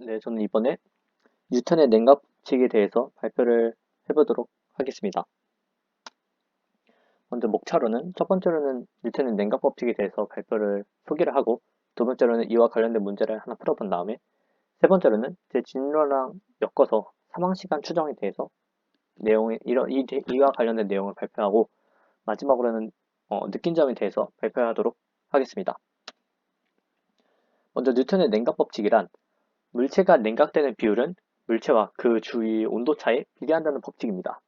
네, 저는 이번에 뉴턴의 냉각 법칙에 대해서 발표를 해보도록 하겠습니다. 먼저 목차로는 첫 번째로는 뉴턴의 냉각 법칙에 대해서 발표를 소개를 하고, 두 번째로는 이와 관련된 문제를 하나 풀어본 다음에, 세 번째로는 제 진로랑 엮어서 사망시간 추정에 대해서 이와 관련된 내용을 발표하고, 마지막으로는 느낀 점에 대해서 발표하도록 하겠습니다. 먼저 뉴턴의 냉각 법칙이란, 물체가 냉각되는 비율은 물체와 그 주위 온도차에 비례한다는 법칙입니다.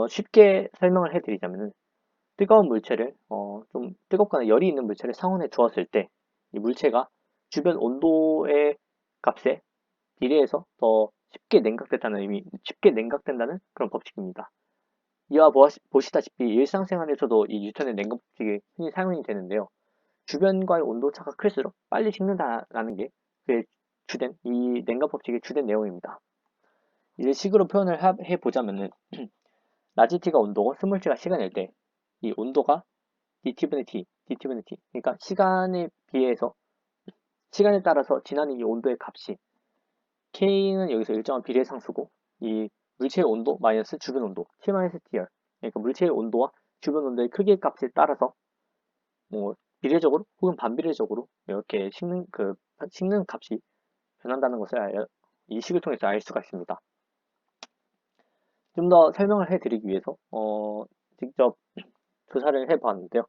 쉽게 설명을 해드리자면, 뜨거운 물체를 좀 뜨겁거나 열이 있는 물체를 상온에 주었을 때 이 물체가 주변 온도의 값에 비례해서 더 쉽게 냉각된다는 그런 법칙입니다. 이와 보시다시피 일상생활에서도 이 뉴턴의 냉각 법칙이 흔히 사용이 되는데요. 주변과의 온도차가 클수록 빨리 식는다라는 게 그의 이 냉각 법칙의 주된 내용입니다. 이를 식으로 표현을 해보자면은 라지 t가 온도고 스몰 t가 시간일 때 이 온도가 dt분의 t. 그러니까 시간에 따라서 지나는 이 온도의 값이 k는 여기서 일정한 비례 상수고 이 물체의 온도 마이너스 주변 온도 t-tr. 그러니까 물체의 온도와 주변 온도의 크기 값에 따라서 뭐 비례적으로 혹은 반비례적으로 이렇게 식는 값이 변한다는 것을 이 식을 통해서 알 수가 있습니다. 좀 더 설명을 해드리기 위해서 직접 조사를 해보았는데요.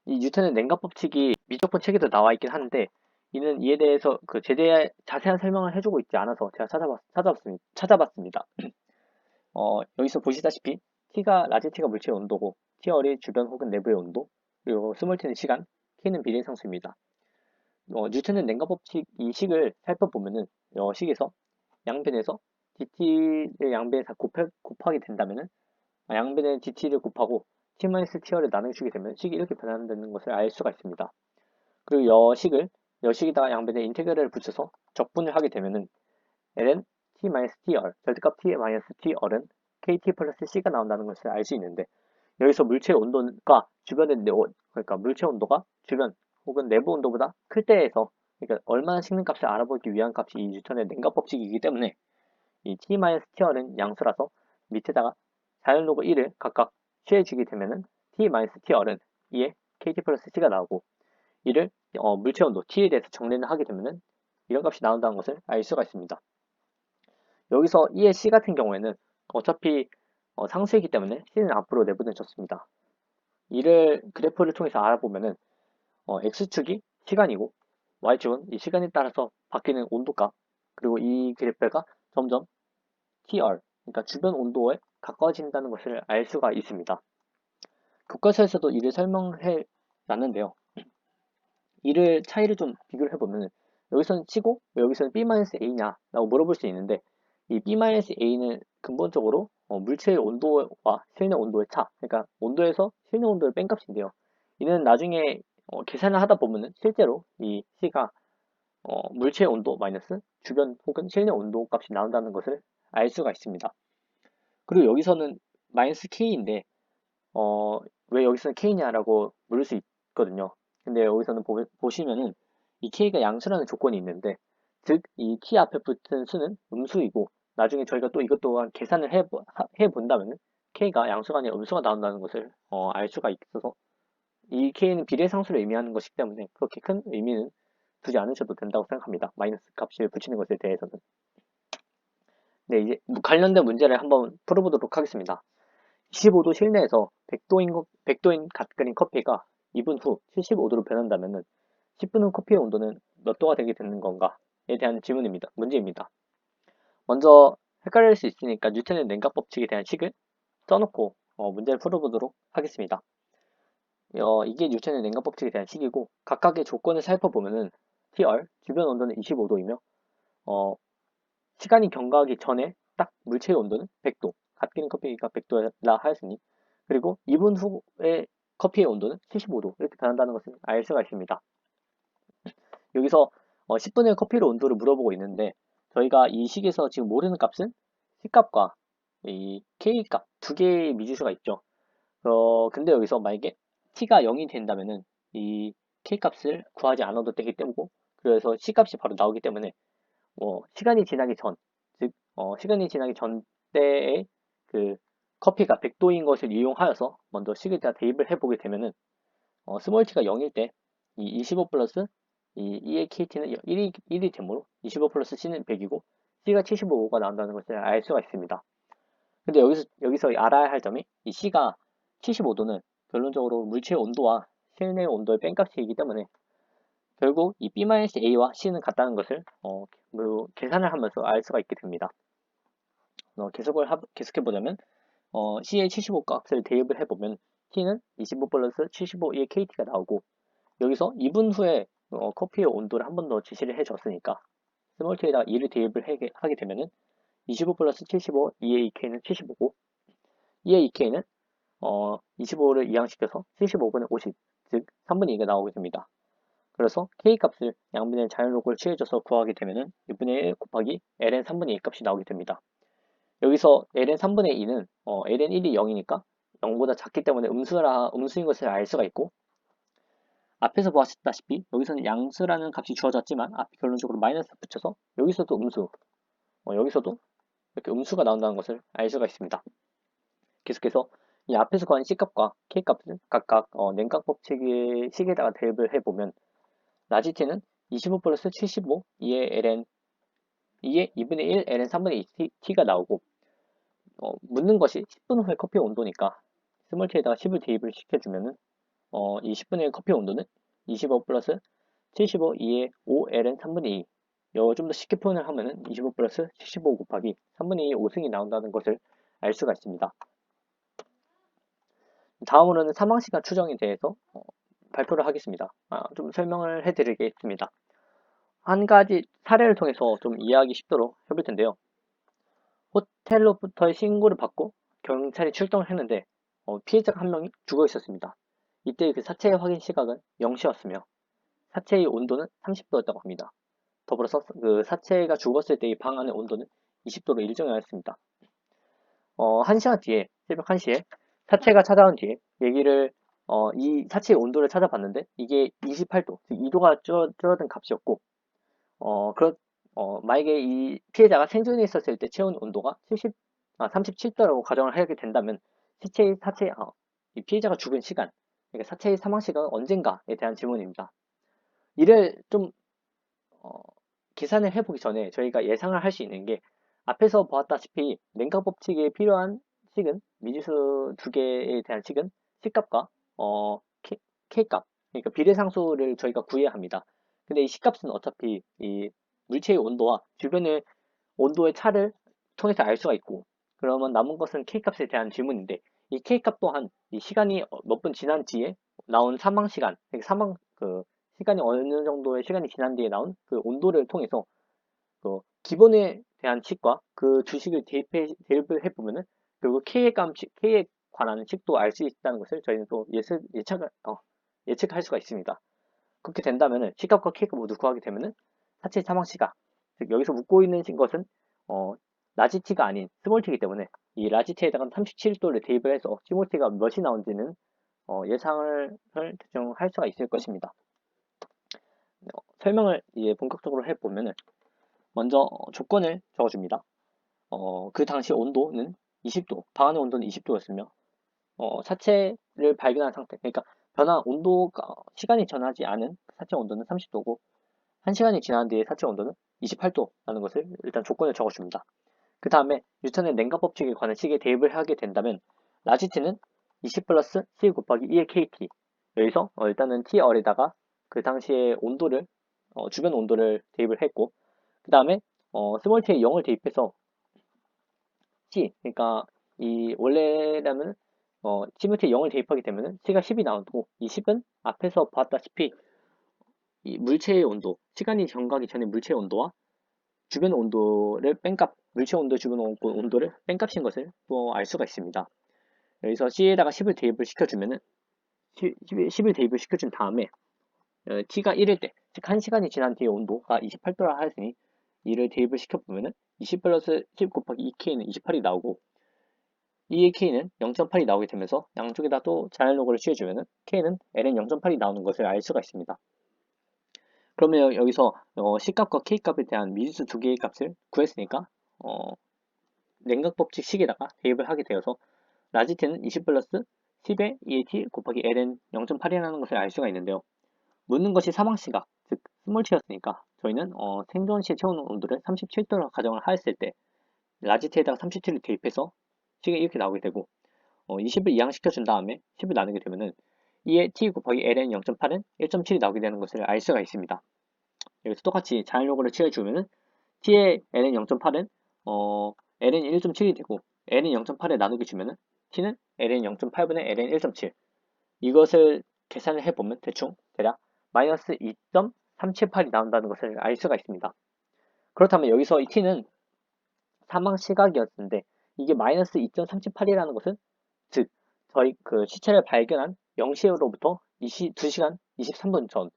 이 뉴턴의 냉각 법칙이 미적분 책에도 나와 있긴 한데 이는 이에 대해서 자세한 설명을 해주고 있지 않아서 제가 찾아봤습니다. 여기서 보시다시피 라지 t가 물체의 온도고 t열이 주변 혹은 내부의 온도, 그리고 스몰 t는 시간, k는 비례상수입니다. 뉴턴의 냉각 법칙 이 식을 살펴보면은 이 식에서 양변에서 dt를 양변에서 곱하게 된다면은 양변에 dt를 곱하고 t-t를 나누게 되면 식이 이렇게 변한다는 것을 알 수가 있습니다. 그리고 여식에다가 양변에 인테그럴을 붙여서 적분을 하게 되면은 ln t-tr, 절대값 t-tr은 kt 플러스 c가 나온다는 것을 알 수 있는데, 여기서 물체의 온도가 그러니까 물체 온도가 주변 혹은 내부 온도보다 클 때에서, 그러니까 얼마나 식는 값을 알아보기 위한 값이 이 뉴턴의 냉각 법칙이기 때문에 이 t-tr은 양수라서 밑에다가 자연로그 1을 각각 취해주게 되면은 t-tr은 2에 kt 플러스 c가 나오고, 이를 물체 온도 T에 대해서 정리를 하게 되면은 이런 값이 나온다는 것을 알 수가 있습니다. 여기서 E의 C 같은 경우에는 어차피 상수이기 때문에 C는 앞으로 내보내졌습니다. 이를 그래프를 통해서 알아보면은 X축이 시간이고 Y축은 이 시간에 따라서 바뀌는 온도값, 그리고 이 그래프가 점점 TR, 그러니까 주변 온도에 가까워진다는 것을 알 수가 있습니다. 교과서에서도 이를 설명해 놨는데요. 이를 차이를 좀 비교를 해보면 여기서는 C고 여기서는 B-A냐 라고 물어볼 수 있는데, 이 B-A는 근본적으로 물체의 온도와 실내 온도의 차, 그러니까 온도에서 실내 온도를 뺀 값인데요. 이는 나중에 계산을 하다 보면은 실제로 이 C가 물체의 온도 마이너스 주변 혹은 실내 온도 값이 나온다는 것을 알 수가 있습니다. 그리고 여기서는 마이너스 K인데 어, 왜 여기서는 K냐라고 물을 수 있거든요. 근데 여기서는 보시면은 이 K가 양수라는 조건이 있는데, 즉, 이 T 앞에 붙은 수는 음수이고, 나중에 저희가 또 이것 또한 계산을 해본다면은 K가 양수가 아니라 음수가 나온다는 것을 알 수가 있어서, 이 K는 비례상수를 의미하는 것이기 때문에 그렇게 큰 의미는 두지 않으셔도 된다고 생각합니다. 마이너스 값을 붙이는 것에 대해서는. 네, 이제 관련된 문제를 한번 풀어보도록 하겠습니다. 25도 실내에서 100도인 갓 끓인 커피가 2분 후 75도로 변한다면 10분 후 커피의 온도는 몇 도가 되게 되는 건가에 대한 문제입니다. 먼저 헷갈릴 수 있으니까 뉴턴의 냉각 법칙에 대한 식을 써놓고 문제를 풀어보도록 하겠습니다. 이게 뉴턴의 냉각 법칙에 대한 식이고, 각각의 조건을 살펴보면은 TR, 주변 온도는 25도이며 시간이 경과하기 전에 딱 물체의 온도는 100도, 갓 끓인 커피가 100도라 하였으니, 그리고 2분 후에 커피의 온도는 75도 이렇게 변한다는 것을 알 수가 있습니다. 여기서 10분 후에 커피의 온도를 물어보고 있는데, 저희가 이 식에서 지금 모르는 값은 C값과 이 K값 두 개의 미지수가 있죠. 근데 여기서 만약에 T가 0이 된다면은 이 K값을 구하지 않아도 되기 때문이고, 그래서 C값이 바로 나오기 때문에 시간이 지나기 전, 즉 시간이 지나기 전 때에 그 커피가 100도인 것을 이용하여서 먼저 식에다 대입을 해보게 되면은 스몰 t가 0일 때 이 25 플러스 이 E의 KT는 1이 되므로 25 플러스 C는 100이고 C가 75가 나온다는 것을 알 수가 있습니다. 근데 여기서 알아야 할 점이 이 C가 75도는 결론적으로 물체의 온도와 실내 온도의 뺀값이기 때문에 결국 이 B-A와 C는 같다는 것을 계산을 하면서 알 수가 있게 됩니다. 계속해보자면 C의 75 값을 대입을 해보면 T는 25 플러스 75의 KT가 나오고 여기서 2분 후에 커피의 온도를 한 번 더 지시를 해줬으니까 스몰 t에다가 2를 대입을 하게 되면은 25 플러스 75 2의 2K는 75고 2의 2K는 25를 이항시켜서 75분의 50, 즉 3분의 2가 나오게 됩니다. 그래서 K 값을 양변의 자연로그를 취해줘서 구하게 되면은 6분의 1 곱하기 ln 3분의 2 값이 나오게 됩니다. 여기서 ln 3분의 2는 ln 1이 0이니까 0보다 작기 때문에 음수인 것을 알 수가 있고 앞에서 보았다시피 여기서는 양수라는 값이 주어졌지만 앞에 결론적으로 마이너스 붙여서 여기서도 음수, 여기서도 이렇게 음수가 나온다는 것을 알 수가 있습니다. 계속해서 이 앞에서 구한 C값과 K값을 각각 냉각 법칙의 식에다가 대입을 해보면 라지 t는 25 플러스 75 2의 ln 2분의 1 ln 3분의 2 t가 나오고 묻는 것이 10분 후의 커피 온도니까 스몰 t에다가 10을 대입을 시켜주면은 이 10분의 1 커피 온도는 25 플러스 75 2의 5 ln 3분의 2 좀 더 쉽게 표현을 하면은 25 플러스 75 곱하기 3분의 2의 5승이 나온다는 것을 알 수가 있습니다. 다음으로는 사망시간 추정에 대해서 발표를 하겠습니다. 좀 설명을 해드리겠습니다. 한 가지 사례를 통해서 좀 이해하기 쉽도록 해볼 텐데요. 호텔로부터의 신고를 받고 경찰이 출동을 했는데 피해자가 한 명이 죽어 있었습니다. 이때 그 사체의 확인 시각은 0시였으며 사체의 온도는 30도였다고 합니다. 더불어서 그 사체가 죽었을 때 이 방 안의 온도는 20도로 일정하였습니다. 1시간 뒤에, 새벽 1시에 사체가 찾아온 뒤에 이 사체의 온도를 찾아봤는데 이게 28도, 즉 2도가 줄어든 값이었고, 만약에 이 피해자가 생존에 있었을 때 체온 온도가 37도라고 가정을 하게 된다면 이 피해자가 죽은 시간, 그러니까 사체의 사망 시간은 언젠가에 대한 질문입니다. 이를 좀 계산을 해보기 전에 저희가 예상을 할 수 있는 게 앞에서 보았다시피 냉각 법칙에 필요한 식은 미지수 두 개에 대한 식은 C값과 K값, 그러니까 비례상수를 저희가 구해야 합니다. 근데 이 C값은 어차피 이 물체의 온도와 주변의 온도의 차를 통해서 알 수가 있고 그러면 남은 것은 K값에 대한 질문인데 이 K값 또한 이 시간이 몇 분 지난 뒤에 나온 사망 시간, 시간이 어느 정도의 시간이 지난 뒤에 나온 그 온도를 통해서 기본에 대한 식과 그 두 식을 대입을 해보면은 결국 K에 관한 식도 알 수 있다는 것을 저희는 또 예측할 수가 있습니다. 그렇게 된다면은 C값과 K값 모두 구하게 되면은 사체 사망 시각, 즉 여기서 묻고 있는 것은 라지 t가 아닌 스몰 t이기 때문에 이 라지 t에다가 37도를 대입을 해서 스몰 t가 몇이 나온지는 예상을 대충 할 수가 있을 것입니다. 설명을 이제 본격적으로 해보면은 먼저 조건을 적어줍니다. 그 당시 온도는 20도, 방 안의 온도는 20도였으며 사체를 발견한 상태, 그러니까 온도가 시간이 전하지 않은 사체 온도는 30도고 1시간이 지난 뒤에 사체 온도는 28도라는 것을 일단 조건을 적어줍니다. 그 다음에 뉴턴의 냉각 법칙에 관한 식에 대입을 하게 된다면 라지 t는 20 플러스 C 곱하기 2의 KT 여기서 일단은 TR에다가 그 당시의 온도를 주변 온도를 대입을 했고 그 다음에 스몰 t에 0을 대입해서 C 그러니까 이 원래라면 스몰 t에 0을 대입하게 되면은 C가 10이 나오고 이 10은 앞에서 봤다시피 이 물체의 온도, 시간이 정가기 전에 물체의 온도와 주변 온도를 뺀값, 물체 온도, 주변 온도를 뺀값인 것을 또 알 수가 있습니다. 여기서 C에다가 10을 대입을 시켜주면은 10을 대입을 시켜준 다음에 T가 1일 때, 즉 1시간이 지난 뒤에 온도가 28도라 하였으니 이를 대입을 시켜보면은 20 플러스 10 곱하기 2K는 28이 나오고 2의 K는 0.8이 나오게 되면서 양쪽에다 또 자연로그를 취해주면은 K는 L은 0.8이 나오는 것을 알 수가 있습니다. 그러면 여기서 C값과 K값에 대한 미지수 두 개의 값을 구했으니까 냉각 법칙식에다가 대입을 하게 되어서 라지 t는 20 플러스 10의 2의 t 곱하기 ln 0.8이라는 것을 알 수가 있는데요. 묻는 것이 사망 시각, 즉 스몰 t였으니까 저희는 생존 시에 체온 온도를 37도로 가정을 하였을 때 라지 t에다가 37을 대입해서 식이 이렇게 나오게 되고 20을 이항시켜 준 다음에 10을 나누게 되면은 2의 t 곱하기 ln 0.8은 1.7이 나오게 되는 것을 알 수가 있습니다. 여기서 똑같이 자연요구를 취해주면은 t의 ln 0.8은 ln 1.7이 되고 ln 0.8에 나누기 주면은 t는 ln 0.8분의 ln 1.7 이것을 계산을 해보면 대충 대략 마이너스 2.378이 나온다는 것을 알 수가 있습니다. 그렇다면 여기서 이 t는 사망 시각이었는데 이게 마이너스 2.378이라는 것은 즉 저희 그 시체를 발견한 0시로부터 2시간 23분 전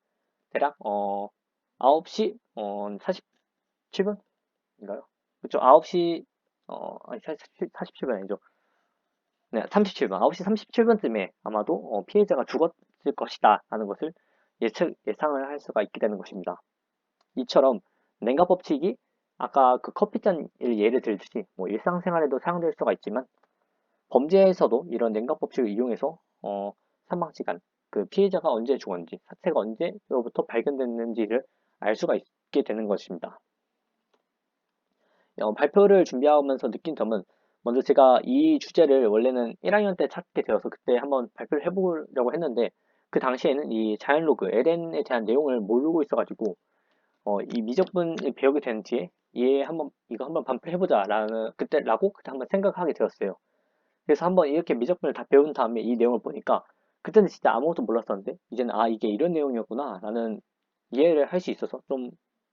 대략 9시 47분인가요? 그쵸 9시 아니 47분 아니죠. 네, 37분 9시 37분쯤에 아마도 피해자가 죽었을 것이다 라는 것을 예상을 할 수가 있게 되는 것입니다. 이처럼 냉각 법칙이 아까 그 커피잔 예를 들듯이 뭐 일상생활에도 사용될 수가 있지만 범죄에서도 이런 냉각 법칙을 이용해서 사망 시간, 그 피해자가 언제 죽었는지, 사체가 언제로부터 발견됐는지를 알 수가 있게 되는 것입니다. 발표를 준비하면서 느낀 점은 먼저 제가 이 주제를 원래는 1학년 때 찾게 되어서 그때 한번 발표를 해보려고 했는데 그 당시에는 이 자연 로그 LN에 대한 내용을 모르고 있어가지고 이 미적분을 배우게 된 뒤에 이거 한번 발표를 해보자라는 그때 한번 생각하게 되었어요. 그래서 한번 이렇게 미적분을 다 배운 다음에 이 내용을 보니까 그때는 진짜 아무것도 몰랐었는데 이제는 아 이게 이런 내용이었구나 라는 이해를 할 수 있어서 좀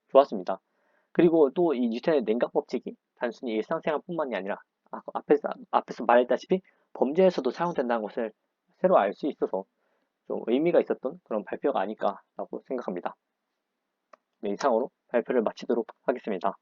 좋았습니다. 그리고 또 이 뉴턴의 냉각 법칙이 단순히 일상생활뿐만이 아니라 앞에서 말했다시피 범죄에서도 사용된다는 것을 새로 알 수 있어서 좀 의미가 있었던 그런 발표가 아닐까라고 생각합니다. 네, 이상으로 발표를 마치도록 하겠습니다.